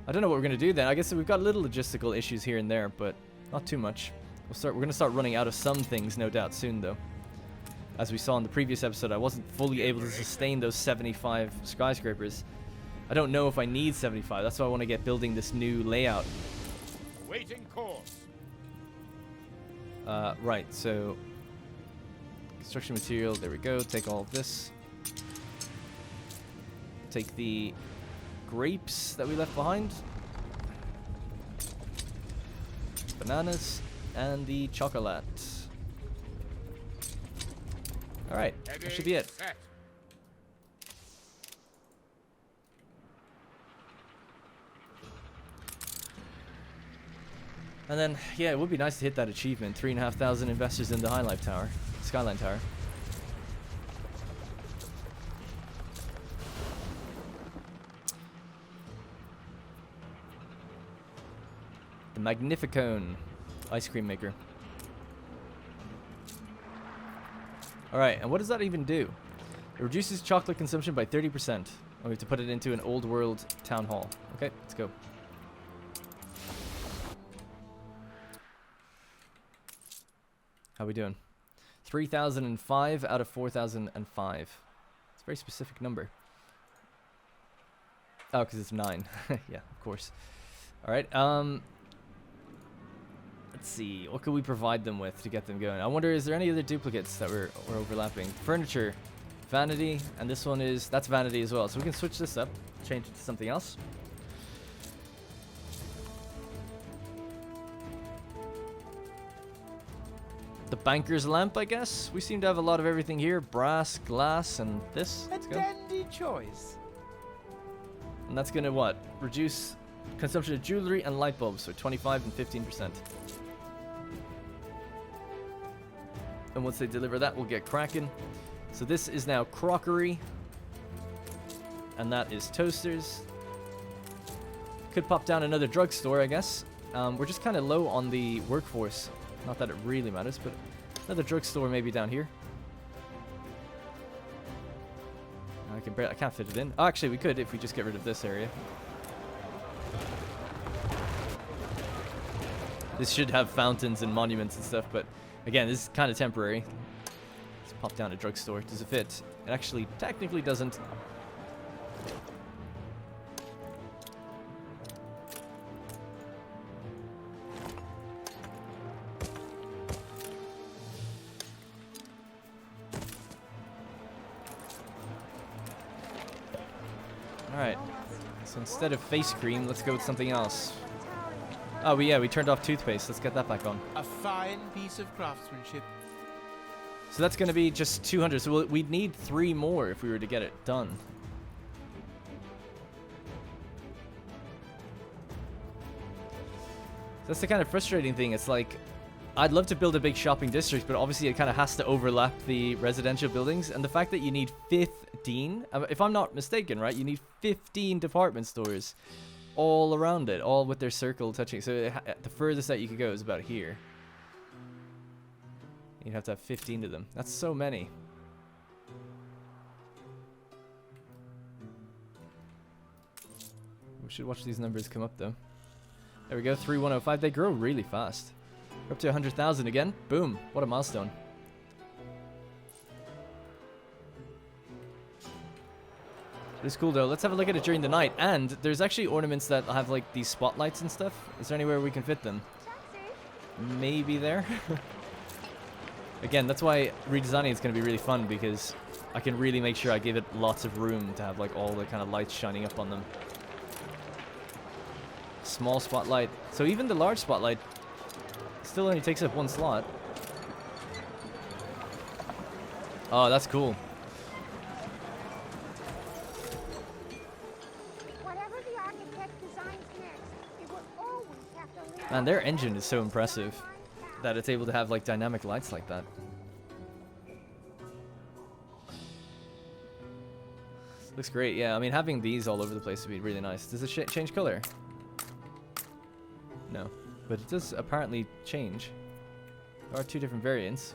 I don't know what we're gonna do then. I guess we've got little logistical issues here and there, but not too much. We're gonna start running out of some things, no doubt, soon though. As we saw in the previous episode, I wasn't fully able to sustain those 75 skyscrapers. I don't know if I need 75. That's why I want to get building this new layout. Waiting course. Right, so construction material, there we go. Take all of this. Take the grapes that we left behind. Bananas and the chocolate. Alright, that should be it. Set. And then, yeah, it would be nice to hit that achievement. 3,500 investors in the High Life Tower. Skyline Tower. The Magnificone ice cream maker. Alright, and what does that even do? It reduces chocolate consumption by 30%. And we have to put it into an old world town hall. Okay, let's go. How we doing? 3,005 out of 4,005. It's a very specific number. Oh, because it's 9. Yeah, of course. Alright, let's see. What could we provide them with to get them going? I wonder, is there any other duplicates that we're overlapping? Furniture, vanity, and this one is... That's vanity as well. So we can switch this up. change it to something else. The banker's lamp, I guess. We seem to have a lot of everything here. Brass, glass, and this. A Let's go. dandy choice. And that's gonna what? Reduce consumption of jewelry and light bulbs, so 25 and 15%. And once they deliver that, we'll get cracking. So this is now crockery. And that is toasters. Could pop down another drugstore, I guess. We're just kind of low on the workforce. Not that it really matters, but another drugstore maybe down here. I can't fit it in. Oh, actually, we could if we just get rid of this area. This should have fountains and monuments and stuff, but again, this is kind of temporary. Let's pop down a drugstore. Does it fit? It actually technically doesn't. Alright, so instead of face cream, let's go with something else. Oh, yeah, we turned off toothpaste. Let's get that back on. A fine piece of craftsmanship. So that's going to be just 200. So we'd need 3 more if we were to get it done. So that's the kind of frustrating thing. It's like, I'd love to build a big shopping district, but obviously it kind of has to overlap the residential buildings. And the fact that you need 15, if I'm not mistaken, right, you need 15 department stores all around it, all with their circle touching. So the furthest that you could go is about here. You'd have to have 15 of them. That's so many. We should watch these numbers come up, though. There we go, 3105. They grow really fast. We're up to 100,000 again. Boom. What a milestone. It's cool, though. Let's have a look at it during the night. And there's actually ornaments that have, like, these spotlights and stuff. Is there anywhere we can fit them? Maybe there? Again, that's why redesigning is going to be really fun, because I can really make sure I give it lots of room to have, like, all the kind of lights shining up on them. Small spotlight. So even the large spotlight still only takes up 1 slot. Oh, that's cool. Whatever the architect designs next, it will always have to live. Man, their engine is so impressive that it's able to have, like, dynamic lights like that. Looks great, yeah. I mean, having these all over the place would be really nice. Does it change color? No. But it does apparently change. There are 2 different variants.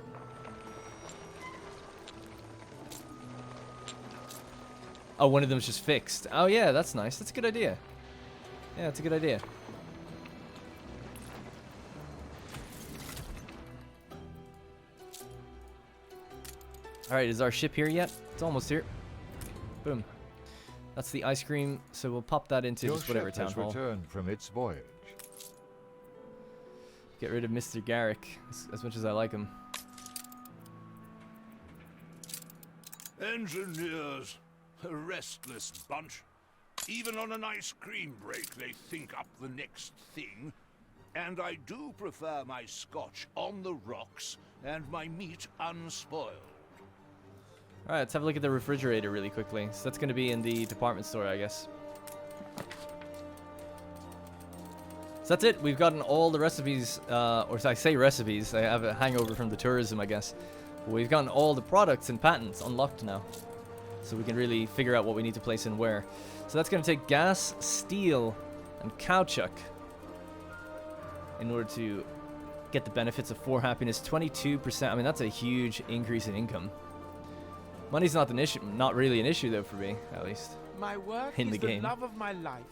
Oh, one of them's just fixed. Oh, yeah, that's nice. That's a good idea. Yeah, that's a good idea. Alright, is our ship here yet? It's almost here. Boom. That's the ice cream, so we'll pop that into just whatever town hall. Returned from its voyage. Get rid of Mr. Garrick, as much as I like him. Engineers, a restless bunch. Even on an ice cream break, they think up the next thing. And I do prefer my scotch on the rocks and my meat unspoiled. Alright, let's have a look at the refrigerator really quickly. So that's going to be in the department store, I guess. So that's it. We've gotten all the recipes, or I say recipes, I have a hangover from the tourism, I guess. But we've gotten all the products and patents unlocked now. So we can really figure out what we need to place in where. So that's going to take gas, steel, and caoutchouc in order to get the benefits of 4 happiness. 22%. I mean, that's a huge increase in income. Money's not an issue, not really an issue though for me, at least. My work In is the game. love of my life.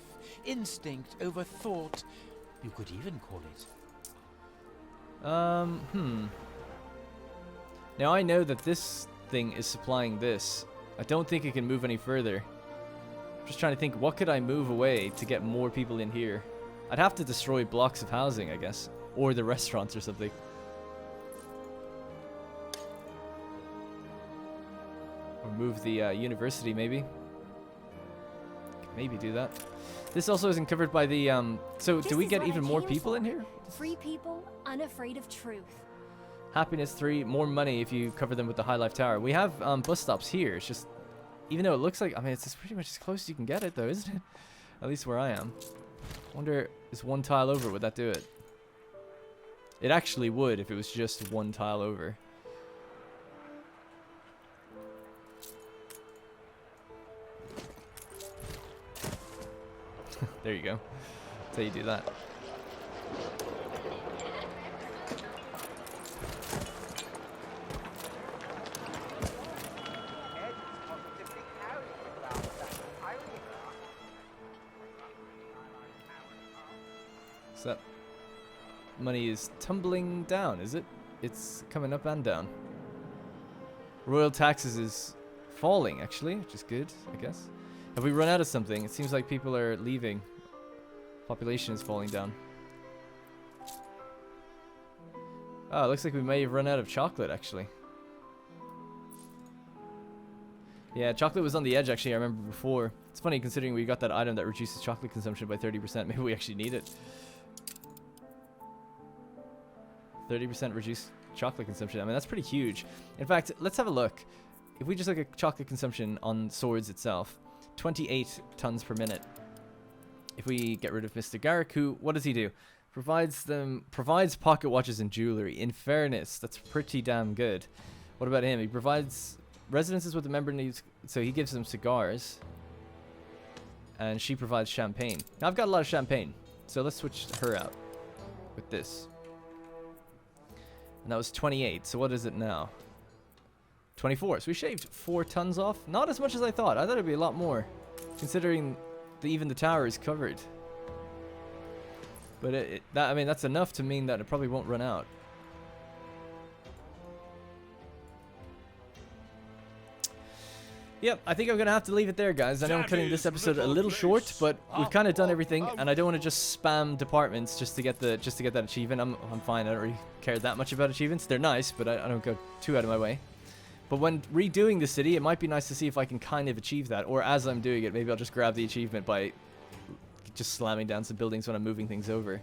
Instinct over thought. You could even call it. Now I know that this thing is supplying this. I don't think it can move any further. I'm just trying to think, what could I move away to get more people in here? I'd have to destroy blocks of housing, I guess. Or the restaurants or something. Or move the university, maybe. maybe do that. This also isn't covered by the, so This do we is get what I even more came people for. in here? Free people, unafraid of truth. Happiness 3, more money if you cover them with the High Life Tower. We have bus stops here. It's just, even though it looks like, I mean, it's just pretty much as close as you can get it though, isn't it? At least where I am. Wonder, is one tile over, would that do it? It actually would if it was just one tile over. There you go. That's how you do that. So that money is tumbling down, is it? It's coming up and down. Royal taxes is falling, actually, which is good, I guess. Have we run out of something? It seems like people are leaving. Population is falling down. Oh, it looks like we may have run out of chocolate, actually. Yeah, chocolate was on the edge, actually, I remember before. It's funny, considering we got that item that reduces chocolate consumption by 30%. Maybe we actually need it. 30% reduced chocolate consumption. I mean, that's pretty huge. In fact, let's have a look. If we just look at chocolate consumption on swords itself, 28 tons per minute. If we get rid of Mr. Garrick, who, what does he do? Provides pocket watches and jewelry. In fairness, that's pretty damn good. What about him? He provides residences with the member needs, so he gives them cigars. And she provides champagne. Now, I've got a lot of champagne, so let's switch her out with this. And that was 28, so what is it now? 24, so we shaved 4 tons off. Not as much as I thought. I thought it'd be a lot more, considering that even the tower is covered. But I mean, that's enough to mean that it probably won't run out. Yep, I think I'm gonna have to leave it there, guys. I know I'm cutting this episode a little short, but we've kind of done everything, and I don't want to just spam departments just to get that achievement. I'm fine. I don't really care that much about achievements. They're nice, but I don't go too out of my way. But when redoing the city, it might be nice to see if I can kind of achieve that, or as I'm doing it, maybe I'll just grab the achievement by just slamming down some buildings when I'm moving things over.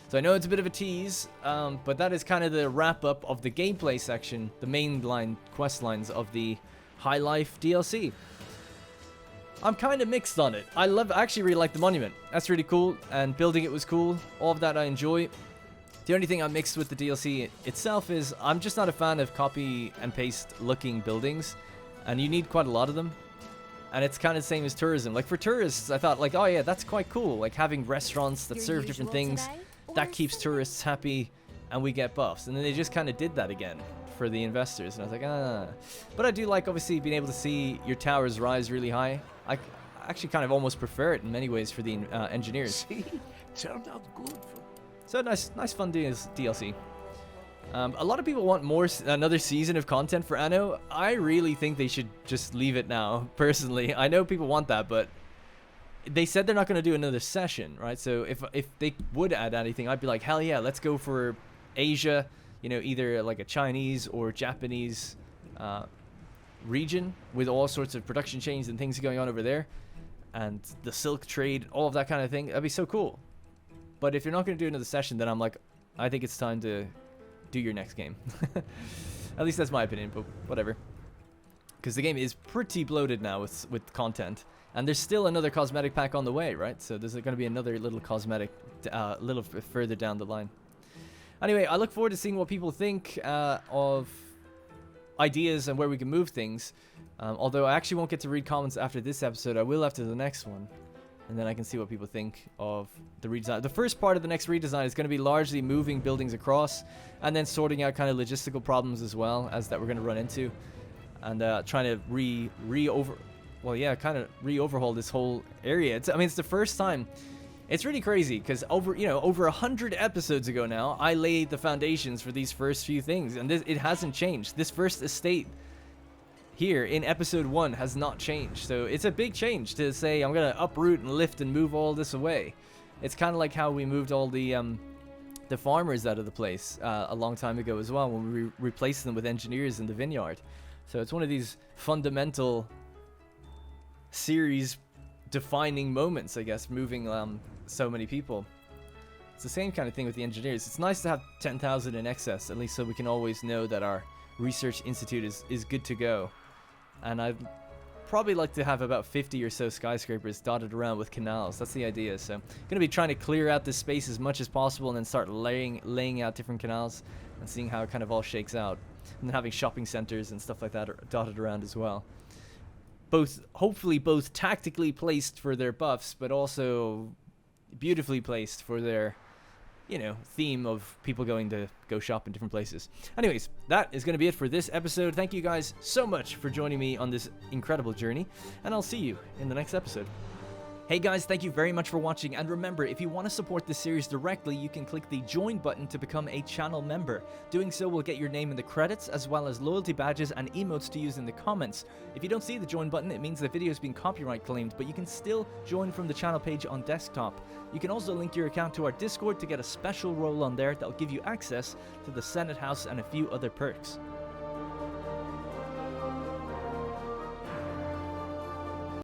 So I know it's a bit of a tease, but that is kind of the wrap up of the gameplay section, the main quest lines of the High Life DLC. I'm kind of mixed on it. I actually really like the monument. That's really cool, and building it was cool. All of that I enjoy. The only thing I'm mixed with the DLC itself is I'm just not a fan of copy and paste looking buildings, and you need quite a lot of them. And it's kind of the same as tourism. Like for tourists, I thought like, oh yeah, that's quite cool. Like having restaurants that serve different things, that keeps tourists happy, and we get buffs. And then they just kind of did that again for the investors, and I was like, ah. But I do like obviously being able to see your towers rise really high. I actually kind of almost prefer it in many ways for the engineers. See? Turned out good for So nice fun DLC. A lot of people want another season of content for Anno. I really think they should just leave it now, personally. I know people want that, but they said they're not going to do another session, right? So if they would add anything, I'd be like, hell yeah, let's go for Asia, you know, either like a Chinese or Japanese region with all sorts of production chains and things going on over there, and the silk trade, all of that kind of thing. That'd be so cool. But if you're not going to do another session, then I'm like, I think it's time to do your next game. At least that's my opinion, but whatever. Because the game is pretty bloated now with content. And there's still another cosmetic pack on the way, right? So there's going to be another little cosmetic a little further down the line. Anyway, I look forward to seeing what people think of ideas and where we can move things. Although I actually won't get to read comments after this episode. I will after the next one. And then I can see what people think of the redesign. The first part of the next redesign is going to be largely moving buildings across, and then sorting out kind of logistical problems as well as that we're going to run into, and trying to re-overhaul this whole area. I mean, it's the first time. It's really crazy because over 100 episodes ago now, I laid the foundations for these first few things, and it hasn't changed. This first estate here in episode 1 has not changed. So it's a big change to say I'm gonna uproot and lift and move all this away. It's kind of like how we moved all the farmers out of the place a long time ago as well, when we replaced them with engineers in the vineyard. So it's one of these fundamental series defining moments, I guess, moving so many people. It's the same kind of thing with the engineers. It's nice to have 10,000 in excess, at least so we can always know that our research institute is good to go. And I'd probably like to have about 50 or so skyscrapers dotted around with canals. That's the idea. So I'm going to be trying to clear out this space as much as possible and then start laying out different canals and seeing how it kind of all shakes out. And then having shopping centers and stuff like that dotted around as well. Hopefully both tactically placed for their buffs, but also beautifully placed for their, theme of people going to go shop in different places. Anyways, that is going to be it for this episode. Thank you guys so much for joining me on this incredible journey, and I'll see you in the next episode. Hey guys, thank you very much for watching, and remember, if you want to support this series directly, you can click the join button to become a channel member. Doing so will get your name in the credits, as well as loyalty badges and emotes to use in the comments. If you don't see the join button, it means the video is being copyright claimed, but you can still join from the channel page on desktop. You can also link your account to our Discord to get a special role on there that will give you access to the Senate House and a few other perks.